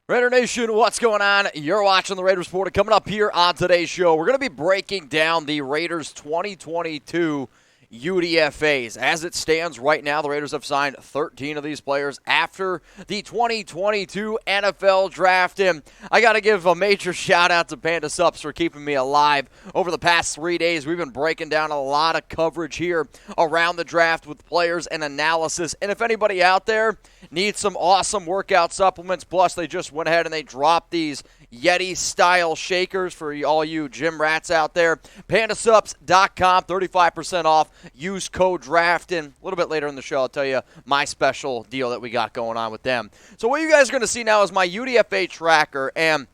Raider Nation, what's going on? You're watching the Raiders Report. Coming up here on today's show, we're going to be breaking down the Raiders 2022 UDFAs. As it stands right now, the Raiders have signed 13 of these players after the 2022 NFL Draft. And I got to give a major shout-out to Panda Subs for keeping me alive. Over the past 3 days, we've been breaking down a lot of coverage here around the draft with players and analysis. And if anybody out there needs some awesome workout supplements, plus they just went ahead and they dropped these Yeti-style shakers for all you gym rats out there. PandaSups.com, 35% off. Use code DRAFT. And a little bit later in the show, I'll tell you my special deal that we got going on with them. So what you guys are going to see now is my UDFA tracker. And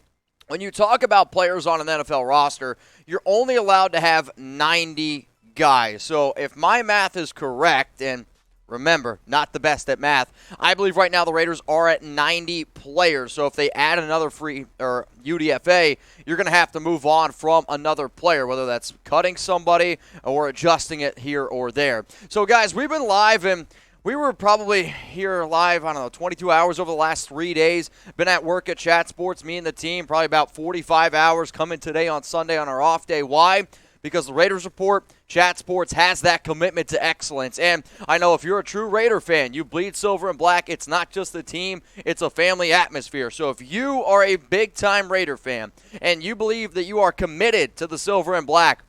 when you talk about players on an NFL roster, you're only allowed to have 90 guys. So if my math is correct, and remember, not the best at math, I believe right now the Raiders are at 90 players. So if they add another free or UDFA, you're going to have to move on from another player, whether that's cutting somebody or adjusting it here or there. So guys, we've been live, and we were probably here live, 22 hours over the last 3 days. Been at work at Chat Sports, me and the team, probably about 45 hours, coming today on Sunday on our off day. Why? Because the Raiders Report, Chat Sports, has that commitment to excellence. And I know if you're a true Raider fan, you bleed silver and black. It's not just the team, it's a family atmosphere. So if you are a big-time Raider fan and you believe that you are committed to the silver and black,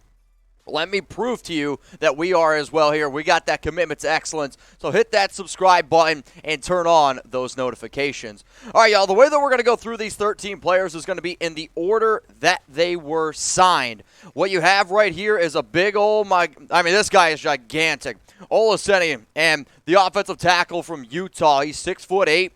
let me prove to you that we are as well here. We got that commitment to excellence. So hit that subscribe button and turn on those notifications. All right, y'all, the way that we're going to go through these 13 players is going to be in the order that they were signed. What you have right here is a big old, this guy is gigantic. Olaseni, and the offensive tackle from Utah. He's 6'8",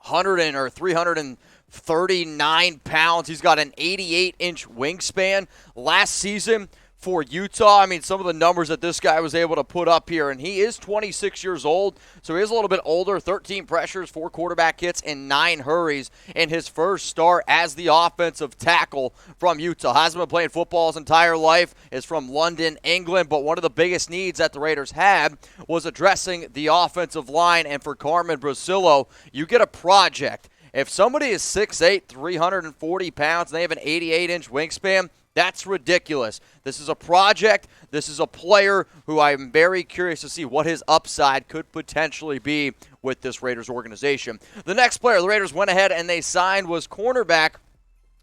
339 pounds. He's got an 88-inch wingspan. Last season, for Utah, some of the numbers that this guy was able to put up here, and he is 26 years old, so he is a little bit older. 13 pressures, 4 quarterback hits, and 9 hurries in his first start as the offensive tackle from Utah. Hasn't been playing football his entire life, is from London, England, but one of the biggest needs that the Raiders had was addressing the offensive line, and for Carmen Brasillo, you get a project. If somebody is 6'8", 340 pounds, and they have an 88-inch wingspan, that's ridiculous. This is a project. This is a player who I'm very curious to see what his upside could potentially be with this Raiders organization. The next player the Raiders went ahead and they signed was cornerback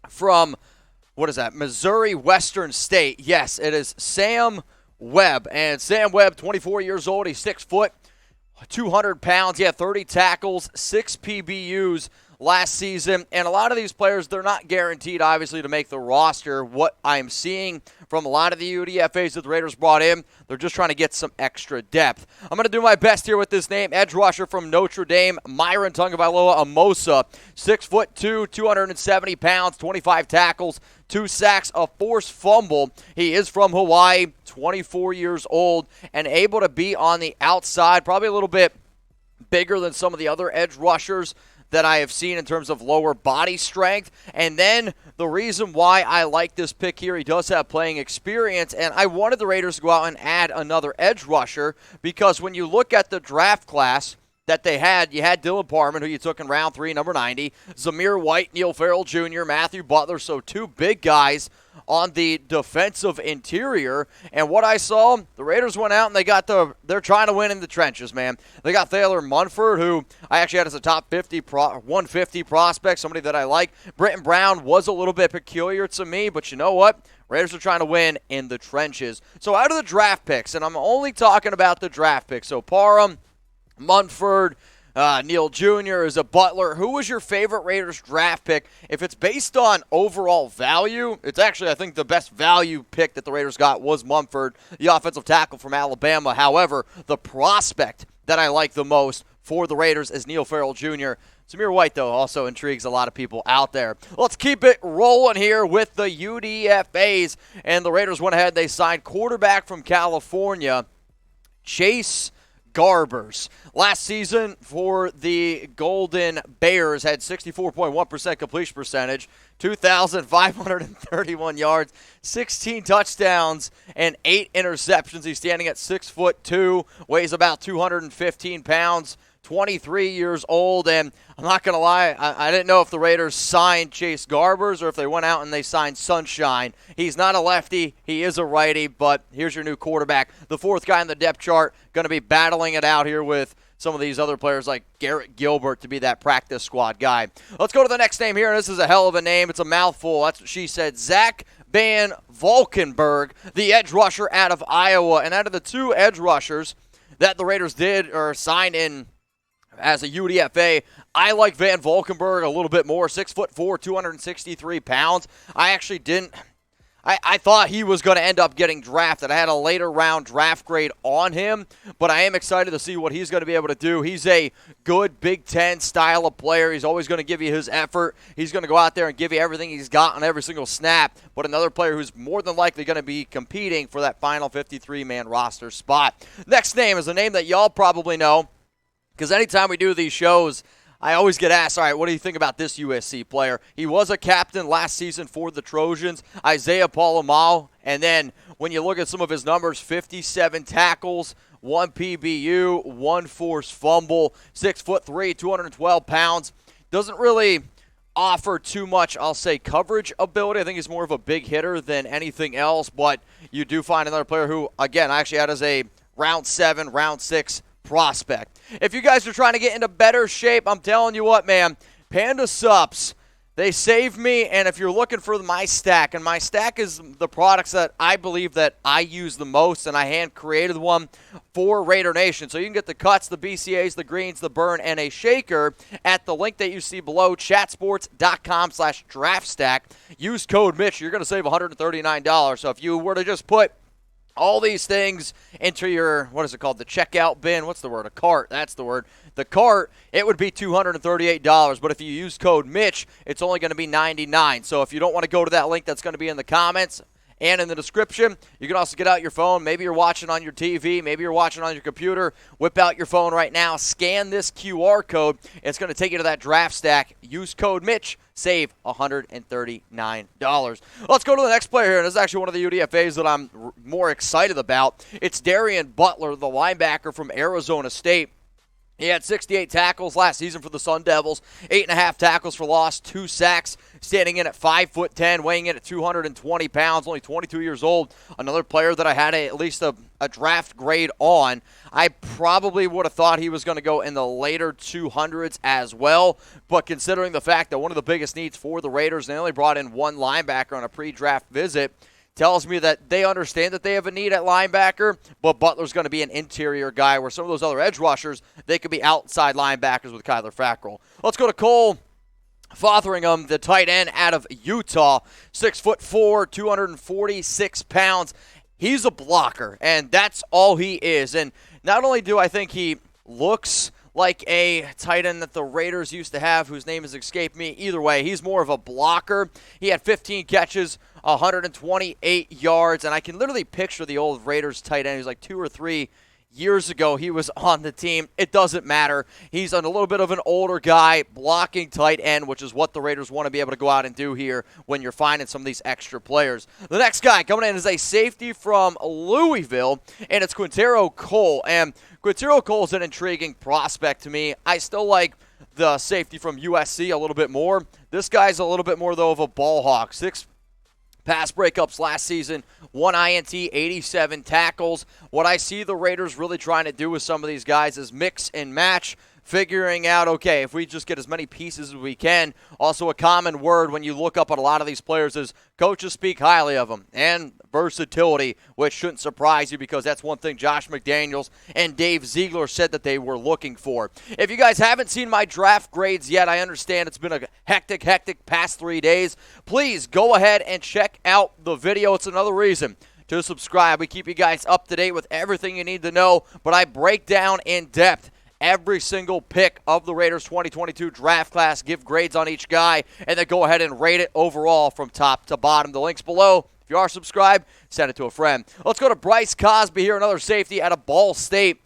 from, Missouri Western State. Yes, it is Sam Webb. And Sam Webb, 24 years old. He's 6 foot, 200 pounds. He had 30 tackles, 6 PBUs last season, and a lot of these players, they're not guaranteed, obviously, to make the roster. What I'm seeing from a lot of the UDFAs that the Raiders brought in, they're just trying to get some extra depth. I'm going to do my best here with this name. Edge rusher from Notre Dame, Myron Tagovailoa-Amosa, 6'2", 270 pounds, 25 tackles, 2 sacks, a forced fumble. He is from Hawaii, 24 years old, and able to be on the outside, probably a little bit bigger than some of the other edge rushers that I have seen in terms of lower body strength. And then the reason why I like this pick here, he does have playing experience, and I wanted the Raiders to go out and add another edge rusher because when you look at the draft class that they had, you had Dylan Parman, who you took in round 3, number 90, Zamir White, Neil Farrell Jr., Matthew Butler, so 2 big guys on the defensive interior. And what I saw, the Raiders went out and they're trying to win in the trenches, man. They got Thaler Munford, who I actually had as a top 150 prospect, somebody that I like. Britton Brown was a little bit peculiar to me, but you know what? Raiders are trying to win in the trenches. So out of the draft picks, and I'm only talking about the draft picks, so Parham, Munford, Neil Jr. is a Butler. Who was your favorite Raiders draft pick? If it's based on overall value, it's actually, I think, the best value pick that the Raiders got was Munford, the offensive tackle from Alabama. However, the prospect that I like the most for the Raiders is Neil Farrell Jr. Zamir White, though, also intrigues a lot of people out there. Let's keep it rolling here with the UDFAs. And the Raiders went ahead. They signed quarterback from California, Chase Garbers. Last season for the Golden Bears had 64.1% completion percentage, 2,531 yards, 16 touchdowns, and 8 interceptions. He's standing at 6'2", weighs about 215 pounds, 23 years old, and I'm not going to lie, I didn't know if the Raiders signed Chase Garbers or if they went out and they signed Sunshine. He's not a lefty. He is a righty, but here's your new quarterback. The fourth guy in the depth chart, going to be battling it out here with some of these other players like Garrett Gilbert to be that practice squad guy. Let's go to the next name here, and this is a hell of a name. It's a mouthful. That's what she said. Zack VanValkenburg, the edge rusher out of Iowa. And out of the two edge rushers that the Raiders did or signed in as a UDFA, I like VanValkenburg a little bit more. 6'4", 263 pounds. I thought he was going to end up getting drafted. I had a later round draft grade on him, but I am excited to see what he's going to be able to do. He's a good Big Ten style of player. He's always going to give you his effort. He's going to go out there and give you everything he's got on every single snap, but another player who's more than likely going to be competing for that final 53-man roster spot. Next name is a name that y'all probably know, because anytime we do these shows, I always get asked, all right, what do you think about this USC player? He was a captain last season for the Trojans, Isaiah Pola-Mao. And then when you look at some of his numbers, 57 tackles, 1 PBU, 1 forced fumble, 6'3", 212 pounds. Doesn't really offer too much, I'll say, coverage ability. I think he's more of a big hitter than anything else. But you do find another player who, again, I actually had as a round 7, round 6 prospect. If you guys are trying to get into better shape, I'm telling you what, man, Panda Sups, they saved me. And if you're looking for my stack, and my stack is the products that I believe that I use the most, and I hand created one for Raider Nation. So you can get the cuts, the BCAs, the greens, the burn, and a shaker at the link that you see below, chatsports.com/draftstack. Use code Mitch. You're going to save $139. So if you were to just put all these things into your, what is it called, the checkout bin? What's the word? A cart. That's the word. The cart, it would be $238. But if you use code Mitch, it's only going to be $99. So if you don't want to go to that link that's going to be in the comments and in the description, you can also get out your phone. Maybe you're watching on your TV. Maybe you're watching on your computer. Whip out your phone right now. Scan this QR code. It's going to take you to that draft stack. Use code Mitch. Save $139. Let's go to the next player here, and this is actually one of the UDFAs that I'm more excited about. It's Darien Butler, the linebacker from Arizona State. He had 68 tackles last season for the Sun Devils, 8.5 tackles for loss, 2 sacks, standing in at 5'10", weighing in at 220 pounds, only 22 years old. Another player that I had at least a draft grade on. I probably would have thought he was going to go in the later 200s as well, but considering the fact that one of the biggest needs for the Raiders, and they only brought in one linebacker on a pre-draft visit, tells me that they understand that they have a need at linebacker, but Butler's going to be an interior guy where some of those other edge rushers, they could be outside linebackers with Kyler Fackrell. Let's go to Cole Fotheringham, the tight end out of Utah, 6'4", 246 pounds. He's a blocker, and that's all he is. And not only do I think he looks like a tight end that the Raiders used to have, whose name has escaped me. Either way, he's more of a blocker. He had 15 catches, 128 yards, and I can literally picture the old Raiders tight end. He was like 2 or 3 years ago he was on the team. It doesn't matter. He's a little bit of an older guy, blocking tight end, which is what the Raiders want to be able to go out and do here when you're finding some of these extra players. The next guy coming in is a safety from Louisville, and it's Qwynnterrio Cole. And Qwynnterrio Cole is an intriguing prospect to me. I still like the safety from USC a little bit more. This guy's a little bit more, though, of a ball hawk. 6 pass breakups last season, 1 INT, 87 tackles. What I see the Raiders really trying to do with some of these guys is mix and match, figuring out, okay, if we just get as many pieces as we can. Also, a common word when you look up at a lot of these players is coaches speak highly of them, and versatility, which shouldn't surprise you because that's one thing Josh McDaniels and Dave Ziegler said that they were looking for. If you guys haven't seen my draft grades yet, I understand it's been a hectic past 3 days. Please go ahead and check out the video. It's another reason to subscribe. We keep you guys up to date with everything you need to know, but I break down in depth every single pick of the Raiders 2022 draft class, give grades on each guy, and then go ahead and rate it overall from top to bottom. The link's below. If you are subscribed, send it to a friend. Let's go to Bryce Cosby here, another safety out of Ball State.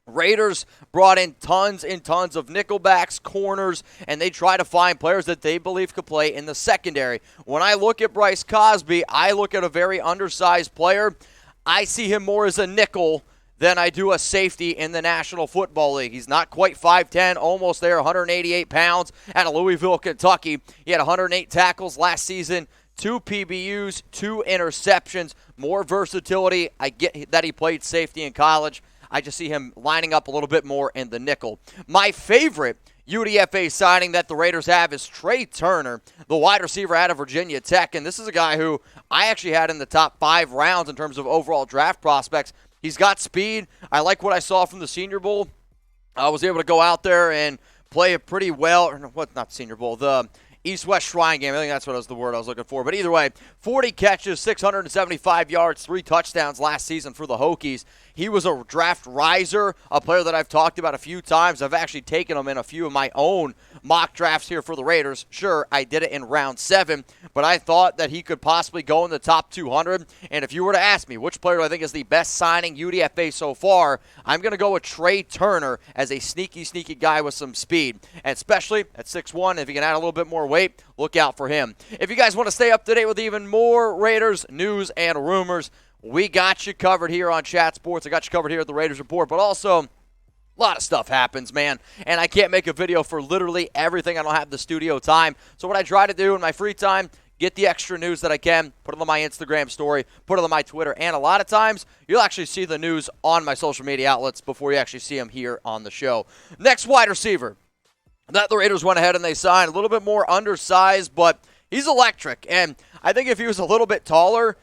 Raiders brought in tons and tons of nickelbacks, corners, and they try to find players that they believe could play in the secondary. When I look at Bryce Cosby, I look at a very undersized player. I see him more as a nickel than I do a safety in the National Football League. He's not quite 5'10", almost there, 188 pounds out of Louisville, Kentucky. He had 108 tackles last season, 2 PBUs, 2 interceptions, more versatility. I get that he played safety in college. I just see him lining up a little bit more in the nickel. My favorite UDFA signing that the Raiders have is Tre Turner, the wide receiver out of Virginia Tech. And this is a guy who I actually had in the top 5 rounds in terms of overall draft prospects. He's got speed. I like what I saw from the Senior Bowl. I was able to go out there and play it pretty well. Or what? Not Senior Bowl. The East-West Shrine game. I think that's what was the word I was looking for. But either way, 40 catches, 675 yards, 3 touchdowns last season for the Hokies. He was a draft riser, a player that I've talked about a few times. I've actually taken him in a few of my own mock drafts here for the Raiders. Sure, I did it in round 7, but I thought that he could possibly go in the top 200. And if you were to ask me which player do I think is the best signing UDFA so far, I'm going to go with Tre Turner as a sneaky guy with some speed. And especially at 6'1", if he can add a little bit more weight, look out for him. If you guys want to stay up to date with even more Raiders news and rumors, we got you covered here on Chat Sports. I got you covered here at the Raiders Report, but also a lot of stuff happens, man, and I can't make a video for literally everything. I don't have the studio time. So what I try to do in my free time, get the extra news that I can, put it on my Instagram story, put it on my Twitter, and a lot of times you'll actually see the news on my social media outlets before you actually see them here on the show. Next wide receiver that the Raiders went ahead and they signed, a little bit more undersized, but he's electric, and I think if he was a little bit taller,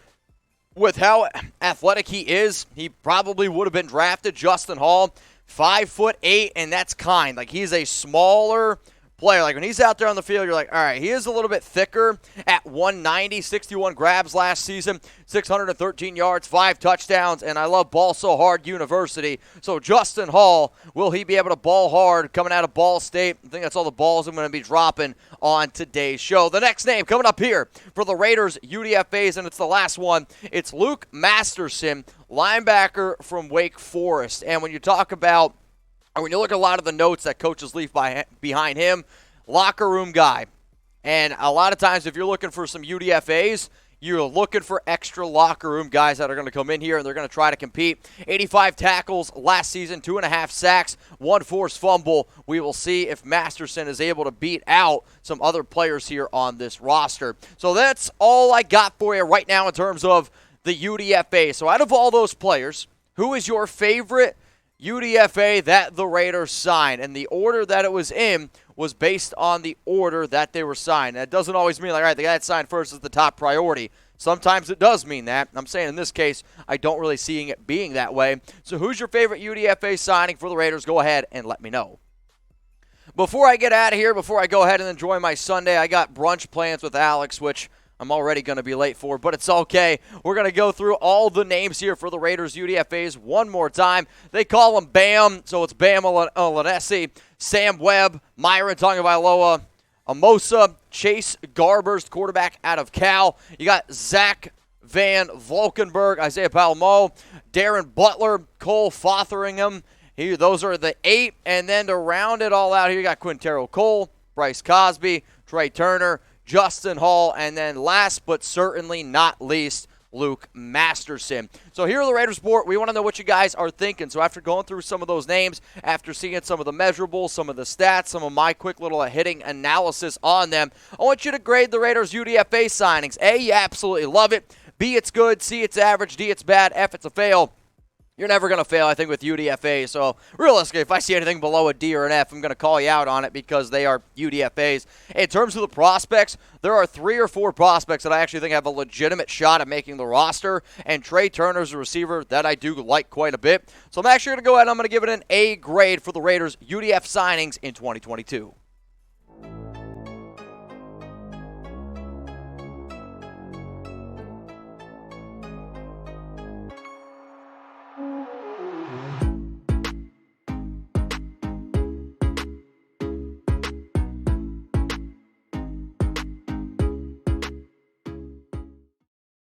with how athletic he is, he probably would have been drafted. Justin Hall, 5'8", and that's kind. Like, he's a smaller player. Like, when he's out there on the field, you're like, all right, he is a little bit thicker at 190, 61 grabs last season, 613 yards, 5 touchdowns, and I love Ball So Hard University. So Justin Hall, will he be able to ball hard coming out of Ball State? I think that's all the balls I'm going to be dropping on today's show. The next name coming up here for the Raiders UDFAs, and it's the last one. It's Luke Masterson, linebacker from Wake Forest. And when you talk about, or when you look at a lot of the notes that coaches leave behind him, locker room guy. And a lot of times if you're looking for some UDFAs, you're looking for extra locker room guys that are going to come in here and they're going to try to compete. 85 tackles last season, 2.5 sacks, 1 forced fumble. We will see if Masterson is able to beat out some other players here on this roster. So that's all I got for you right now in terms of the UDFA. So out of all those players, who is your favorite UDFA that the Raiders signed? And the order that it was in was based on the order that they were signed. That doesn't always mean, like, all right, the guy that signed first is the top priority. Sometimes it does mean that. I'm saying in this case, I don't really see it being that way. So who's your favorite UDFA signing for the Raiders? Go ahead and let me know. Before I get out of here, before I go ahead and enjoy my Sunday, I got brunch plans with Alex, which I'm already going to be late for, but it's okay. We're going to go through all the names here for the Raiders UDFAs one more time. They call them BAM, so it's Bamidele Olaseni, Sam Webb, Myron Tagovailoa-Amosa, Chase Garbers, quarterback out of Cal. You got Zack, VanValkenburg, Isaiah Pola-Mao, Darien Butler, Cole, Fotheringham. Those are the 8, and then to round it all out here, you got Qwynnterrio Cole, Bryce Cosby, Tre Turner, Justin Hall, and then last but certainly not least, Luke Masterson. So here at the Raiders Report, we want to know what you guys are thinking. So after going through some of those names, after seeing some of the measurables, some of the stats, some of my quick little hitting analysis on them, I want you to grade the Raiders UDFA signings. A, you absolutely love it. B, it's good. C, it's average. D, it's bad. F, it's a fail. You're never going to fail, I think, with UDFA. So, realistically, if I see anything below a D or an F, I'm going to call you out on it because they are UDFAs. In terms of the prospects, there are 3 or 4 prospects that I actually think have a legitimate shot at making the roster, and Tre Turner's a receiver that I do like quite a bit. So, I'm actually going to go ahead and I'm going to give it an A grade for the Raiders UDF signings in 2022.